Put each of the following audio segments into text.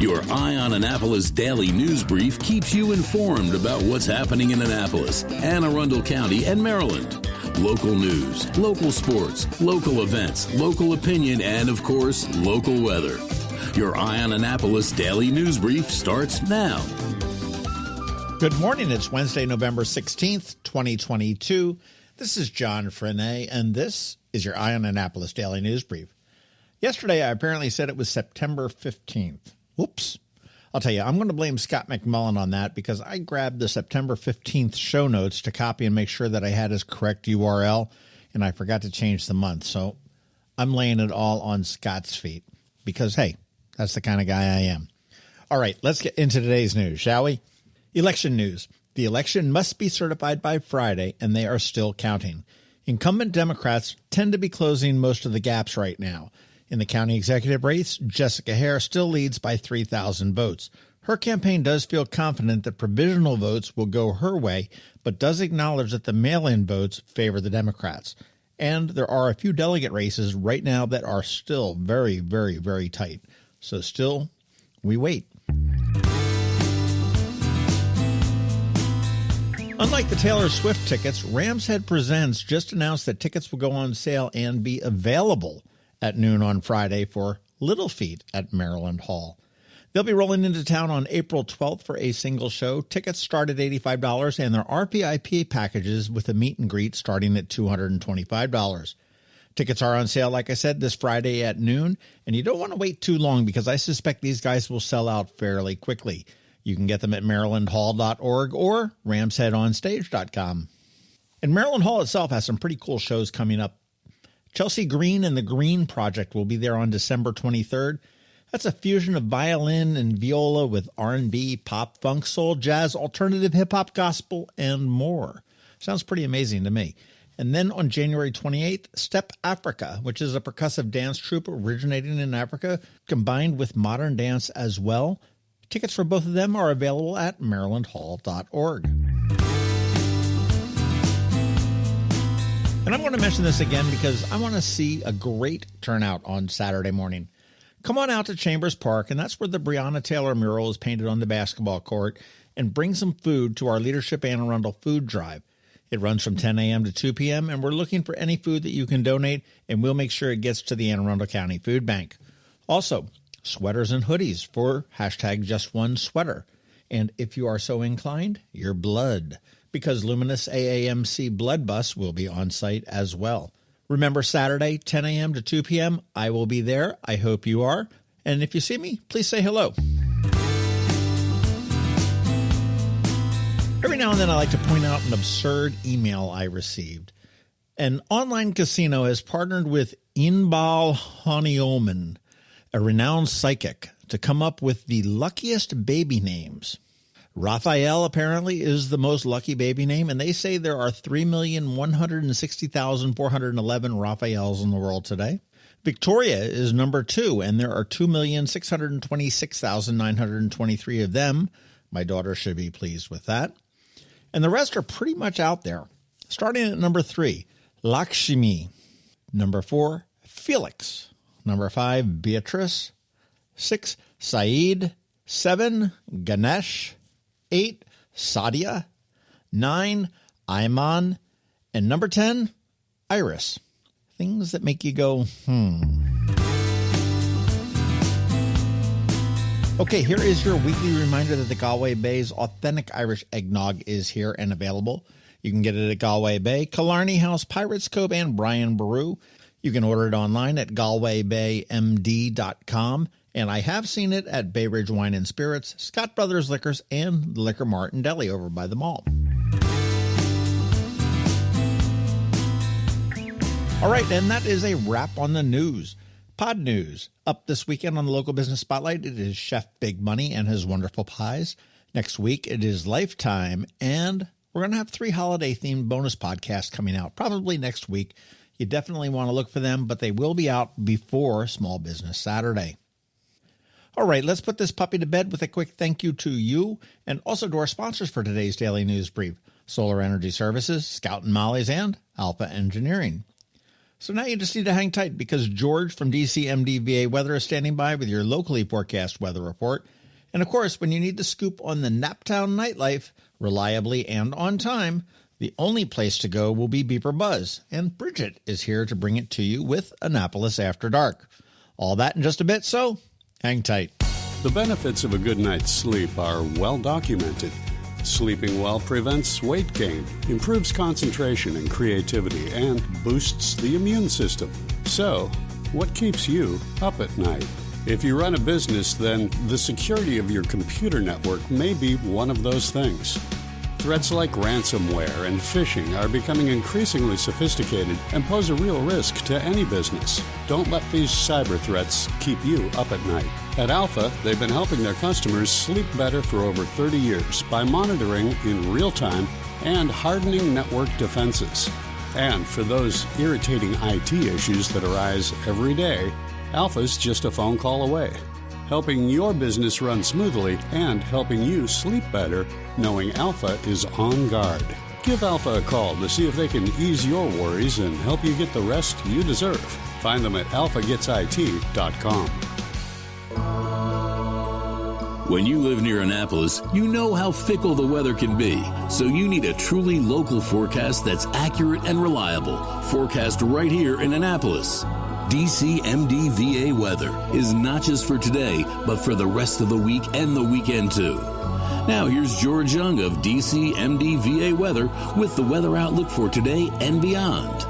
Your Eye on Annapolis daily news brief keeps you informed about what's happening in Annapolis, Anne Arundel County, and Maryland. Local news, local sports, local events, local opinion, and, of course, local weather. Your Eye on Annapolis daily news brief starts now. Good morning. It's Wednesday, November 16th, 2022. This is John Frenaye, and this is your Eye on Annapolis daily news brief. Yesterday, I apparently said it was September 15th. Whoops. I'll tell you, I'm going to blame Scott McMullen on that because I grabbed the September 15th show notes to copy and make sure that I had his correct URL, and I forgot to change the month. So I'm laying it all on Scott's feet because, hey, that's the kind of guy I am. All right, let's get into today's news, shall we? Election news. The election must be certified by Friday, and they are still counting. Incumbent Democrats tend to be closing most of the gaps right now. In the county executive race, Jessica Hare still leads by 3,000 votes. Her campaign does feel confident that provisional votes will go her way, but does acknowledge that the mail-in votes favor the Democrats. And there are a few delegate races right now that are still very, very, very tight. So still, we wait. Unlike the Taylor Swift tickets, Rams Head Presents just announced that tickets will go on sale and be available at noon on Friday for Little Feat at Maryland Hall. They'll be rolling into town on April 12th for a single show. Tickets start at $85, and there are VIP packages with a meet and greet starting at $225. Tickets are on sale, like I said, this Friday at noon, and you don't want to wait too long because I suspect these guys will sell out fairly quickly. You can get them at marylandhall.org or ramsheadonstage.com. And Maryland Hall itself has some pretty cool shows coming up. Chelsea Green and the Green Project will be there on December 23rd. That's a fusion of violin and viola with R&B, pop, funk, soul, jazz, alternative hip-hop, gospel, and more. Sounds pretty amazing to me. And then on January 28th, Step Africa, which is a percussive dance troupe originating in Africa, combined with modern dance as well. Tickets for both of them are available at marylandhall.org. And I'm going to mention this again because I want to see a great turnout on Saturday morning. Come on out to Chambers Park, and that's where the Breonna Taylor mural is painted on the basketball court, and bring some food to our Leadership Anne Arundel food drive. It runs from 10 a.m. to 2 p.m., and we're looking for any food that you can donate, and we'll make sure it gets to the Anne Arundel County Food Bank. Also, sweaters and hoodies for #JustOneSweater. And if you are so inclined, your blood, because Luminous AAMC Blood Bus will be on site as well. Remember, Saturday, 10 a.m. to 2 p.m., I will be there. I hope you are. And if you see me, please say hello. Every now and then I like to point out an absurd email I received. An online casino has partnered with Inbal Hanioman, a renowned psychic, to come up with the luckiest baby names. Raphael apparently is the most lucky baby name, and they say there are 3,160,411 Raphaels in the world today. Victoria is number 2, and there are 2,626,923 of them. My daughter should be pleased with that. And the rest are pretty much out there. Starting at number 3, Lakshmi. Number 4, Felix. Number 5, Beatrice. 6, Saeed. 7, Ganesh. 8, Sadia. 9, Ayman. And number 10, Iris. Things that make you go, Okay, here is your weekly reminder that the Galway Bay's authentic Irish eggnog is here and available. You can get it at Galway Bay, Killarney House, Pirates Cove, and Brian Boru. You can order it online at galwaybaymd.com. And I have seen it at Bay Ridge Wine and Spirits, Scott Brothers Liquors, and the Liquor Mart and Deli over by the mall. All right, and that is a wrap on the news. Pod news. Up this weekend on the Local Business Spotlight, it is Chef Big Money and his wonderful pies. Next week, it is Lifetime, and we're going to have 3 holiday-themed bonus podcasts coming out, probably next week. You definitely want to look for them, but they will be out before Small Business Saturday. All right, let's put this puppy to bed with a quick thank you to you and also to our sponsors for today's Daily News Brief, Solar Energy Services, Scout and Molly's, and Alpha Engineering. So now you just need to hang tight because George from DCMDVA Weather is standing by with your locally forecast weather report. And of course, when you need the scoop on the Naptown nightlife, reliably and on time, the only place to go will be BeeprBuzz. And Bridget is here to bring it to you with Annapolis After Dark. All that in just a bit, so hang tight. The benefits of a good night's sleep are well documented. Sleeping well prevents weight gain, improves concentration and creativity, and boosts the immune system. So, what keeps you up at night? If you run a business, then the security of your computer network may be one of those things. Threats like ransomware and phishing are becoming increasingly sophisticated and pose a real risk to any business. Don't let these cyber threats keep you up at night. At Alpha, they've been helping their customers sleep better for over 30 years by monitoring in real time and hardening network defenses. And for those irritating IT issues that arise every day, Alpha's just a phone call away, helping your business run smoothly and helping you sleep better, knowing Alpha is on guard. Give Alpha a call to see if they can ease your worries and help you get the rest you deserve. Find them at alphagetsit.com. When you live near Annapolis, you know how fickle the weather can be. So you need a truly local forecast that's accurate and reliable. Forecast right here in Annapolis. DCMDVA Weather is not just for today, but for the rest of the week and the weekend too. Now here's George Young of DCMDVA Weather with the weather outlook for today and beyond.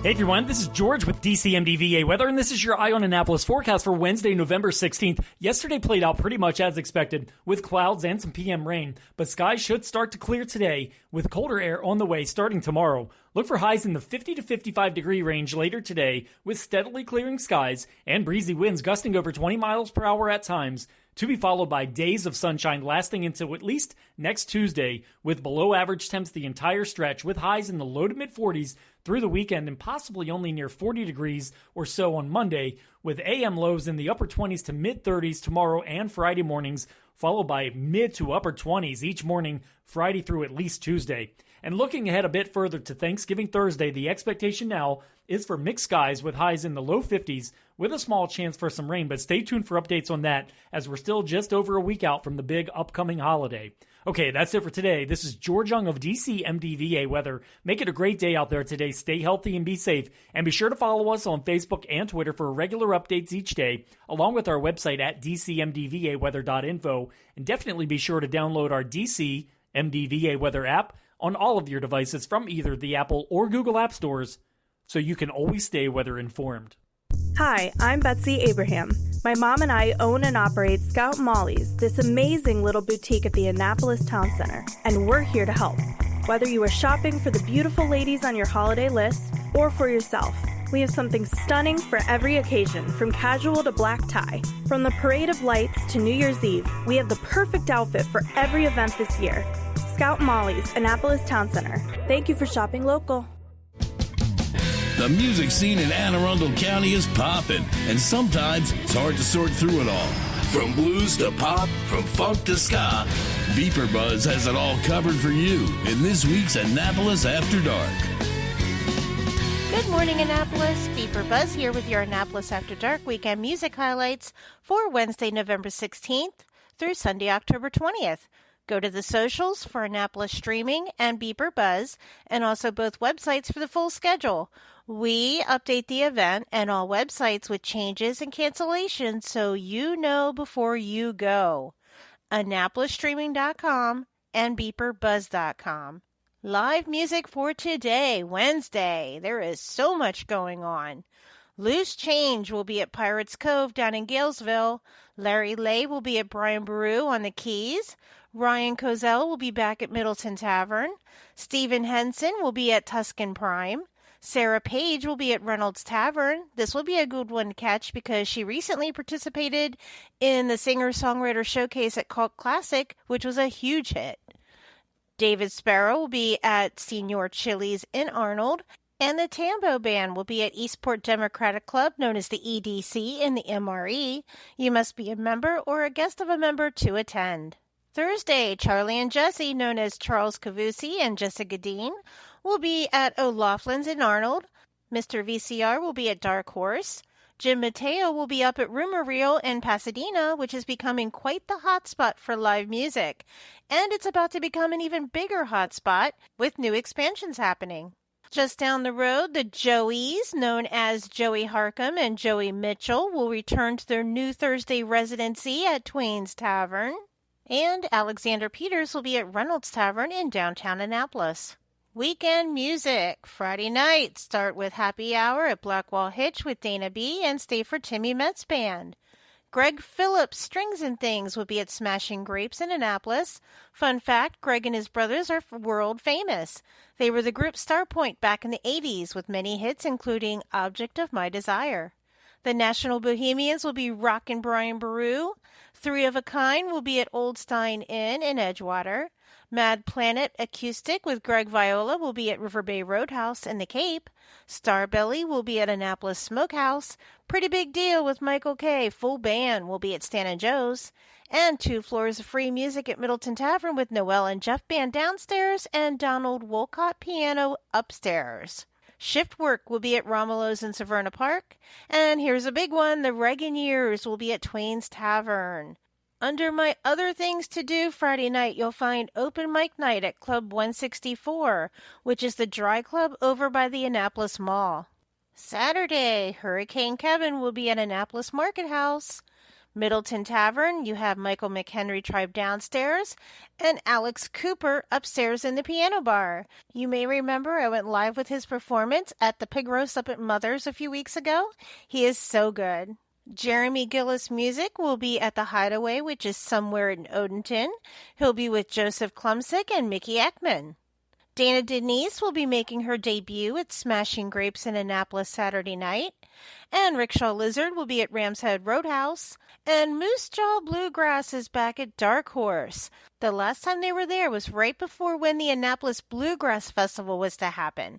Hey everyone, this is George with DCMDVA Weather, and this is your Eye on Annapolis forecast for Wednesday, November 16th. Yesterday played out pretty much as expected, with clouds and some PM rain, but skies should start to clear today, with colder air on the way starting tomorrow. Look for highs in the 50 to 55 degree range later today, with steadily clearing skies and breezy winds gusting over 20 miles per hour at times, to be followed by days of sunshine lasting until at least next Tuesday, with below average temps the entire stretch, with highs in the low to mid 40s through the weekend and possibly only near 40 degrees or so on Monday, with AM lows in the upper 20s to mid 30s tomorrow and Friday mornings, followed by mid to upper 20s each morning Friday through at least Tuesday. And looking ahead a bit further to Thanksgiving Thursday, the expectation now is for mixed skies with highs in the low 50s with a small chance for some rain, but stay tuned for updates on that as we're still just over a week out from the big upcoming holiday. Okay, that's it for today. This is George Young of DCMDVA Weather. Make it a great day out there today. Stay healthy and be safe. And be sure to follow us on Facebook and Twitter for regular updates each day, along with our website at dcmdvaweather.info. And definitely be sure to download our DCMDVA Weather app on all of your devices from either the Apple or Google App Stores, so you can always stay weather informed. Hi, I'm Betsy Abraham. My mom and I own and operate Scout Molly's, this amazing little boutique at the Annapolis Town Center, and we're here to help. Whether you are shopping for the beautiful ladies on your holiday list or for yourself, we have something stunning for every occasion, from casual to black tie. From the Parade of Lights to New Year's Eve, we have the perfect outfit for every event this year. Scout Molly's, Annapolis Town Center. Thank you for shopping local. The music scene in Anne Arundel County is popping, and sometimes it's hard to sort through it all. From blues to pop, from funk to ska, BeeprBuzz has it all covered for you in this week's Annapolis After Dark. Good morning, Annapolis. BeeprBuzz here with your Annapolis After Dark weekend music highlights for Wednesday, November 16th through Sunday, October 20th. Go to the socials for Annapolis Streaming and BeeprBuzz, and also both websites for the full schedule. We update the event and all websites with changes and cancellations so you know before you go. AnnapolisStreaming.com and BeeprBuzz.com. Live music for today, Wednesday. There is so much going on. Loose Change will be at Pirates Cove down in Galesville. Larry Lay will be at Brian Baru on the Keys. Ryan Cozell will be back at Middleton Tavern. Stephen Henson will be at Tuscan Prime. Sarah Page will be at Reynolds Tavern. This will be a good one to catch because she recently participated in the singer-songwriter showcase at Cult Classic, which was a huge hit. David Sparrow will be at Senior Chili's in Arnold. And the Tambo Band will be at Eastport Democratic Club, known as the EDC, in the MRE. You must be a member or a guest of a member to attend. Thursday, Charlie and Jesse, known as Charles Cavusi and Jessica Dean, will be at O'Loughlin's in Arnold. Mr. VCR will be at Dark Horse. Jim Mateo will be up at Rumor Reel in Pasadena, which is becoming quite the hotspot for live music. And it's about to become an even bigger hotspot with new expansions happening. Just down the road, the Joeys, known as Joey Harcum and Joey Mitchell, will return to their new Thursday residency at Twain's Tavern. And Alexander Peters will be at Reynolds Tavern in downtown Annapolis. Weekend music. Friday night, start with Happy Hour at Blackwall Hitch with Dana B. and stay for Timmy Metz Band. Greg Phillips Strings and Things will be at Smashing Grapes in Annapolis. Fun fact, Greg and his brothers are world famous. They were the group Starpoint back in the 80s with many hits including Object of My Desire. The National Bohemians will be rockin' Brian Baru. Three of a Kind will be at Old Stein Inn in Edgewater. Mad Planet Acoustic with Greg Viola will be at River Bay Roadhouse in the Cape. Starbelly will be at Annapolis Smokehouse. Pretty Big Deal with Michael K. Full band will be at Stan and Joe's. And 2 floors of free music at Middleton Tavern with Noel and Jeff Band downstairs and Donald Wolcott Piano upstairs. Shift work will be at Romulo's in Severna Park. And here's a big one, the Reagan Years will be at Twain's Tavern. Under my other things to do Friday night, you'll find open mic night at Club 164, which is the dry club over by the Annapolis Mall. Saturday, Hurricane Kevin will be at Annapolis Market House. Middleton Tavern, you have Michael McHenry Tribe downstairs and Alex Cooper upstairs in the piano bar. You may remember I went live with his performance at the Pig Roast up at Mother's a few weeks ago. He is so good. Jeremy Gillis Music will be at the Hideaway, which is somewhere in Odenton. He'll be with Joseph Klumsick and Mickey Ekman. Dana Denise will be making her debut at Smashing Grapes in Annapolis Saturday night. And Rickshaw Lizard will be at Ram's Head Roadhouse. And Moose Jaw Bluegrass is back at Dark Horse. The last time they were there was right before when the Annapolis Bluegrass Festival was to happen.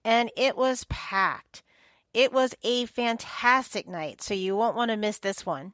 And it was packed. It was a fantastic night, so you won't want to miss this one.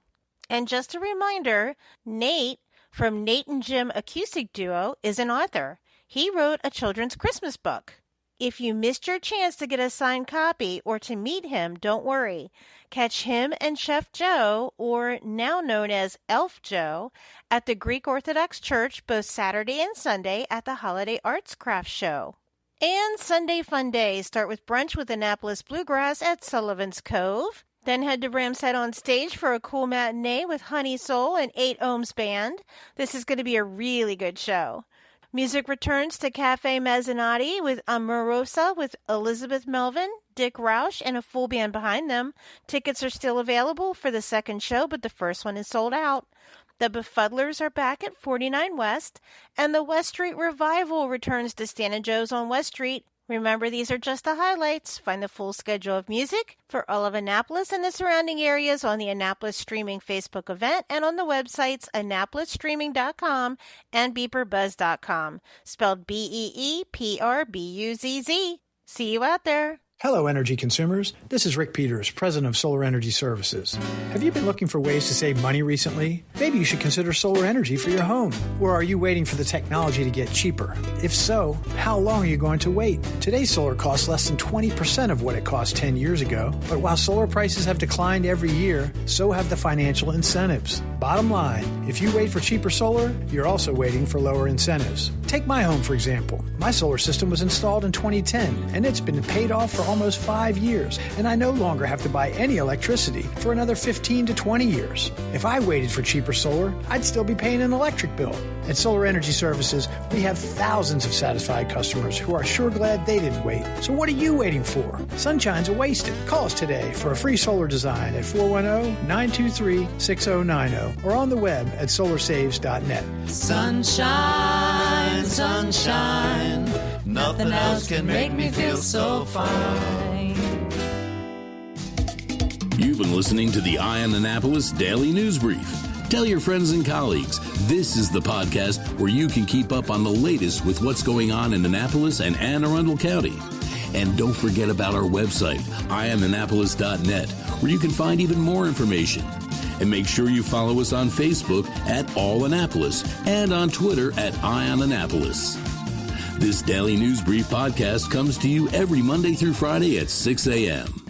And just a reminder, Nate from Nate and Jim Acoustic Duo is an author. He wrote a children's Christmas book. If you missed your chance to get a signed copy or to meet him, don't worry. Catch him and Chef Joe, or now known as Elf Joe, at the Greek Orthodox Church both Saturday and Sunday at the Holiday Arts Craft Show. And Sunday Fun Day. Start with brunch with Annapolis Bluegrass at Sullivan's Cove. Then head to Ram's Head on stage for a cool matinee with Honey Soul and 8 Ohms Band. This is going to be a really good show. Music returns to Cafe Mezzanotte with Amorosa with Elizabeth Melvin, Dick Roush, and a full band behind them. Tickets are still available for the second show, but the first one is sold out. The Befuddlers are back at 49 West, and the West Street Revival returns to Stan and Joe's on West Street. Remember, these are just the highlights. Find the full schedule of music for all of Annapolis and the surrounding areas on the Annapolis Streaming Facebook event and on the websites AnnapolisStreaming.com and BeeprBuzz.com, spelled BeeprBuzz. See you out there. Hello, energy consumers. This is Rick Peters, president of Solar Energy Services. Have you been looking for ways to save money recently? Maybe you should consider solar energy for your home. Or are you waiting for the technology to get cheaper? If so, how long are you going to wait? Today's solar costs less than 20% of what it cost 10 years ago. But while solar prices have declined every year, so have the financial incentives. Bottom line, if you wait for cheaper solar, you're also waiting for lower incentives. Take my home, for example. My solar system was installed in 2010, and it's been paid off for almost 5 years, and I no longer have to buy any electricity for another 15 to 20 years. If I waited for cheaper solar, I'd still be paying an electric bill. At Solar Energy Services, we have thousands of satisfied customers who are sure glad they didn't wait. So what are you waiting for? Sunshine's a wasted. Call us today for a free solar design at 410-923-6090 or on the web at solarsaves.net. Sunshine, sunshine, nothing else can make me feel so fine. You've been listening to the Eye on Annapolis Daily News Brief. Tell your friends and colleagues, this is the podcast where you can keep up on the latest with what's going on in Annapolis and Anne Arundel County. And don't forget about our website, eyeonannapolis.net, where you can find even more information. And make sure you follow us on Facebook at All Annapolis and on Twitter at Eye on Annapolis. This Daily News Brief podcast comes to you every Monday through Friday at 6 a.m.